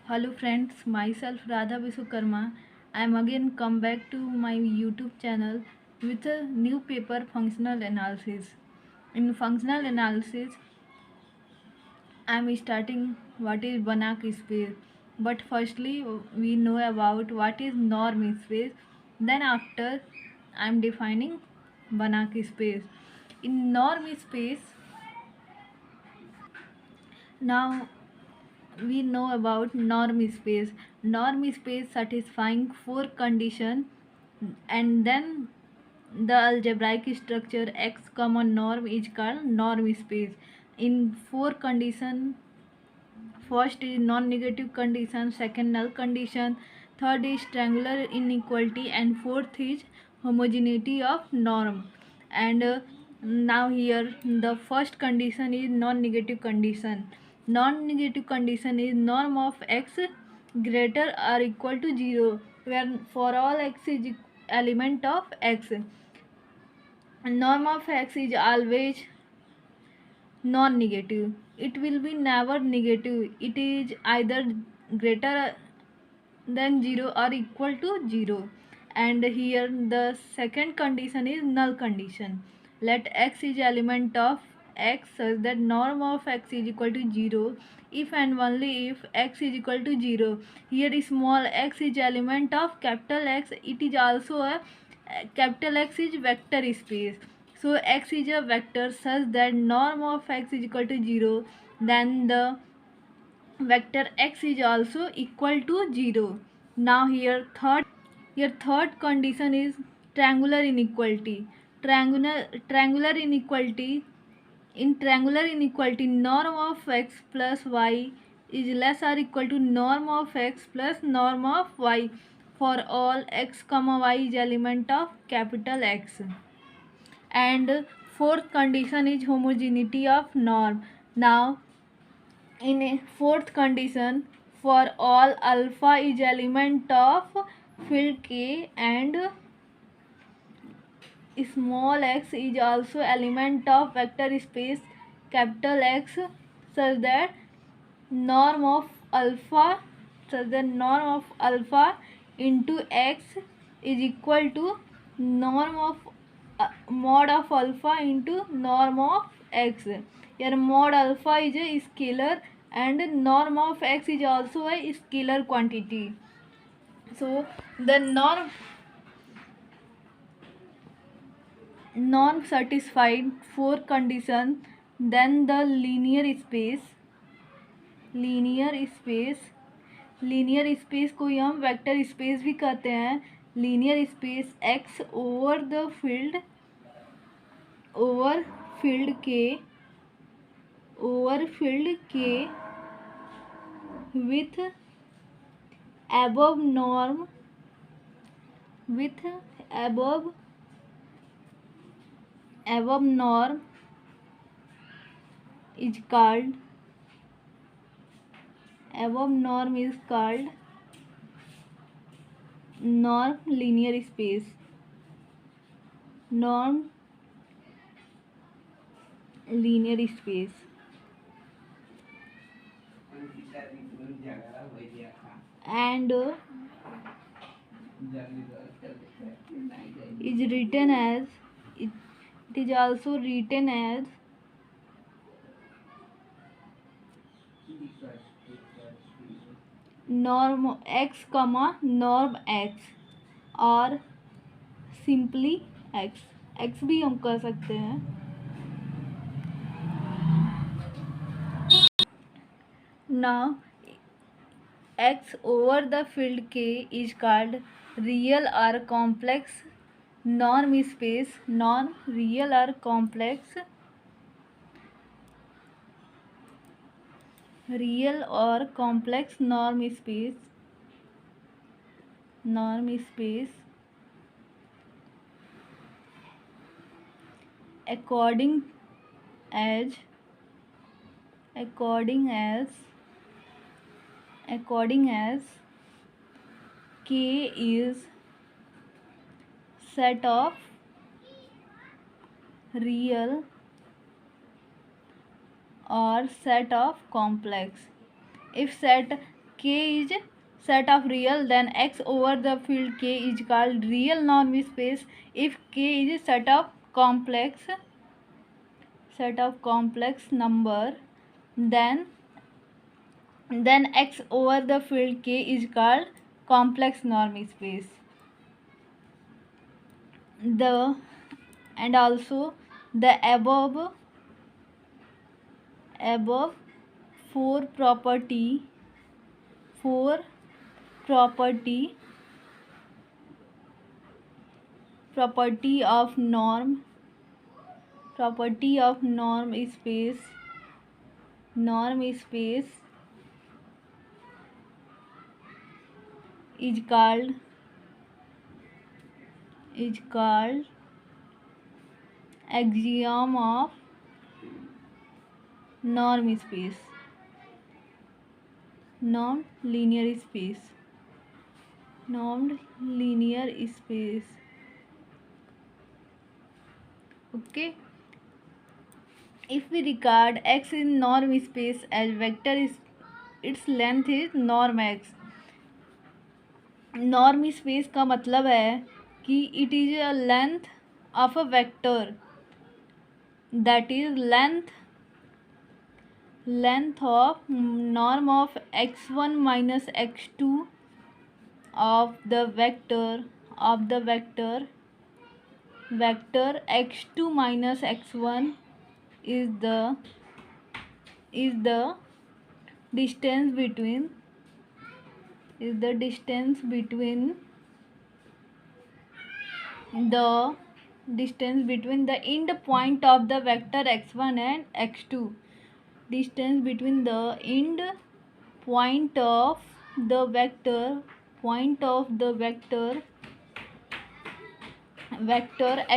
Hello friends, myself Radha Visukarma. I am again come back to my YouTube channel with a new paper functional analysis. In functional analysis, I am starting what is Banach space. But firstly, we know about what is norm space. Then after, I am defining Banach space. In norm space, now we know about norm space. Norm space satisfying four condition, and then the algebraic structure x common norm is called norm space. In four condition, first is non-negative condition, second null condition, third is triangular inequality, and fourth is homogeneity of norm. And now here the first condition is non-negative condition. Non-negative condition is norm of x greater or equal to 0, where for all x is element of x. Norm of x is always non-negative. It will be never negative. It is either greater than 0 or equal to 0. And here the second condition is null condition. Let x is element of x such that norm of x is equal to 0 if and only if x is equal to 0. Here small x is element of capital X. It is also a capital X is vector space. So x is a vector such that norm of x is equal to 0, then the vector x is also equal to 0. Now here third condition is triangular inequality. Triangular inequality, in triangular inequality, norm of x plus y is less or equal to norm of x plus norm of y for all x comma y is element of capital X. And fourth condition is homogeneity of norm. Now in a fourth condition, for all alpha is element of field K and small x is also element of vector space capital X, such that norm of alpha norm of alpha into x is equal to norm of mod of alpha into norm of x. Here mod alpha is a scalar and norm of x is also a scalar quantity. So the norm satisfied four conditions, then the linear space को ही हम vector space भी कहते हैं. Linear space x over field के with above norm is called norm linear space. Norm linear space. And is written as it is also written as norm x comma norm x और simply x भी हम कह सकते हैं. Now x over the field K is called real or complex norm space. Real or complex norm space according as K is set of real or set of complex. If set k is set of real, then x over the field k is called real norm space. If k is set of complex number, then x over the field k is called complex norm space. And also the above four property of norm space is called axiom of norm space, normed linear space. Okay, if we regard x in norm space as vector, its length is norm x. Norm space का मतलब है कि it is a length of a vector, that is length of norm of x1 minus x2 of the vector x2 minus x1 is the distance between the end point of the vector x1 and x2. Distance between the end point of the vector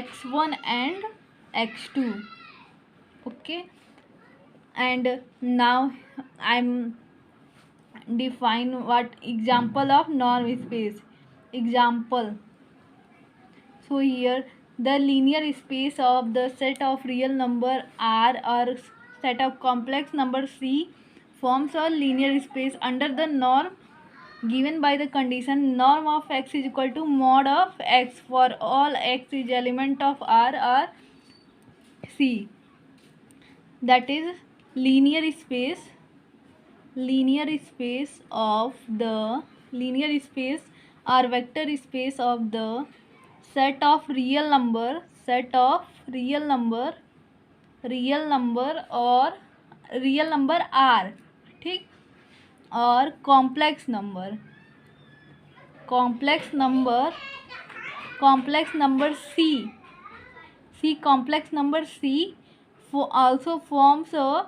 x1 and x2. Okay, and now I'm define what example of norm space. Example, so here the linear space of the set of real number R or set of complex number C forms a linear space under the norm given by the condition norm of x is equal to mod of x for all x is element of R or C. That is linear space or vector space of the set of real number और real number R, ठीक, और complex number C also forms a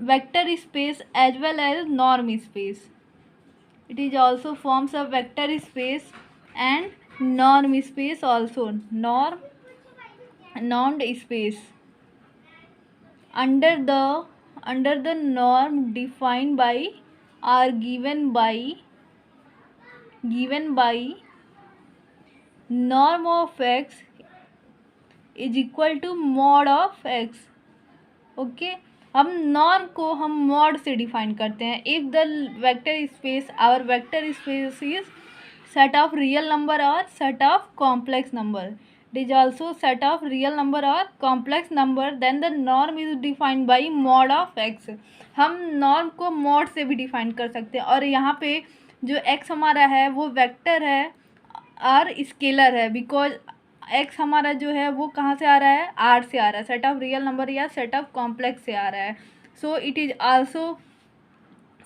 vector space as well as norm space. It is also forms a vector space and norm space also, normed space under the norm defined by or given by norm of x is equal to mod of x. Okay, हम norm को हम mod से define करते हैं. If the vector space our vector space is set of real number और set of complex number, it is also set of real number और complex number, then the norm is defined by mod of x. हम norm को mod से भी define कर सकते हैं. और यहाँ पे जो एक्स हमारा है वो वेक्टर है और स्केलर है, बिकॉज एक्स हमारा जो है वो कहाँ से आ रहा है, आर से आ रहा है, सेट ऑफ रियल नंबर या सेट ऑफ कॉम्प्लेक्स से आ रहा है. So it is also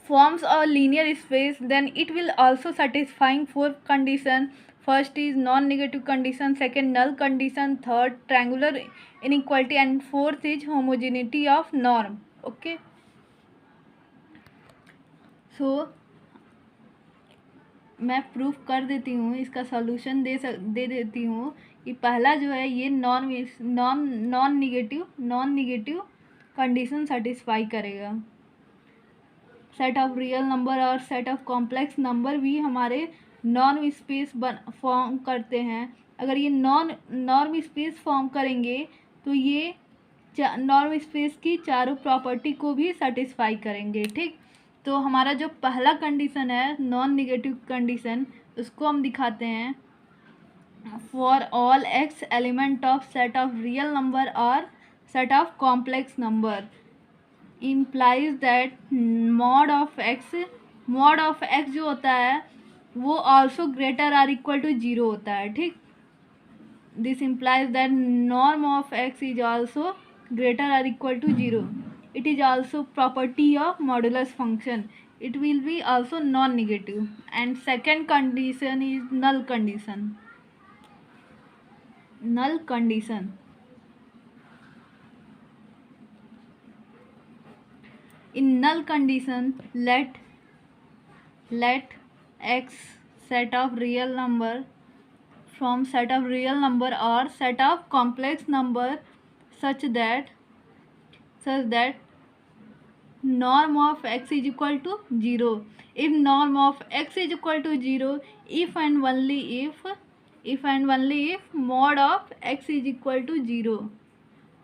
forms a linear space, then it will also satisfying four condition. First is non-negative condition, second null condition, third triangular inequality, and fourth is homogeneity of norm. Okay, so मैं proof कर देती हूँ, इसका solution दे देती हूँ कि पहला जो है ये नॉन निगेटिव कंडीशन सेटिस्फाई करेगा. सेट ऑफ रियल नंबर और सेट ऑफ कॉम्प्लेक्स नंबर भी हमारे नॉर्म स्पेस फॉर्म करते हैं. अगर ये नॉर्म स्पेस फॉर्म करेंगे तो ये नॉर्म स्पेस की चारों प्रॉपर्टी को भी सेटिस्फाई करेंगे. ठीक, तो हमारा जो पहला कंडीशन है नॉन निगेटिव कंडीशन, उसको हम दिखाते हैं। For all x element of set of real number और set of complex number implies that mod of x जो होता है वो also greater or equal to 0 होता है, ठीक। This implies that norm of x is also greater or equal to 0. It is also property of modulus function. It will be also non-negative. And second condition is null condition. Null condition. In null condition, let x set of real number from set of real number or set of complex number such that norm of x is equal to 0. If norm of x is equal to 0, if and only if mod of x is equal to 0.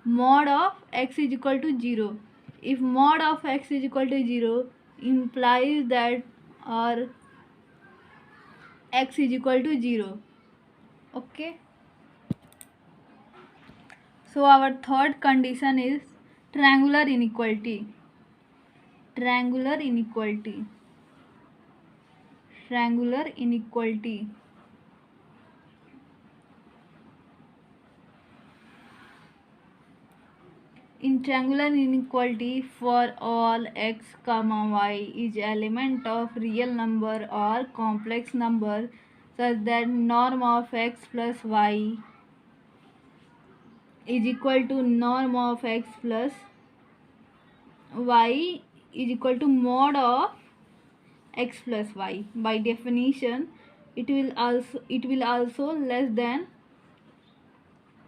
Mod of x is equal to 0. If mod of x is equal to 0 implies that or x is equal to 0. Okay. So our third condition is triangular inequality. Triangular inequality. Triangular inequality. In triangular inequality, for all x comma y is element of real number or complex number such that norm of x plus y is equal to norm of x plus y is equal to mod of x plus y. By definition, it will also less than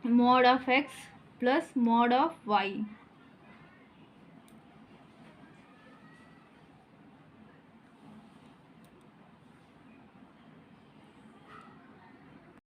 mod of x plus mod of y.